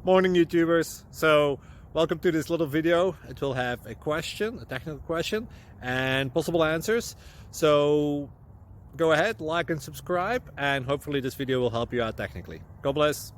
Morning YouTubers. So welcome to this little video. It will have a question, a technical question, and possible answers. So go ahead, like and subscribe, and hopefully this video will help you out technically. God bless.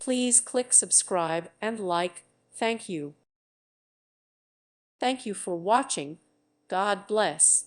Please click subscribe and like. Thank you. Thank you for watching. God bless.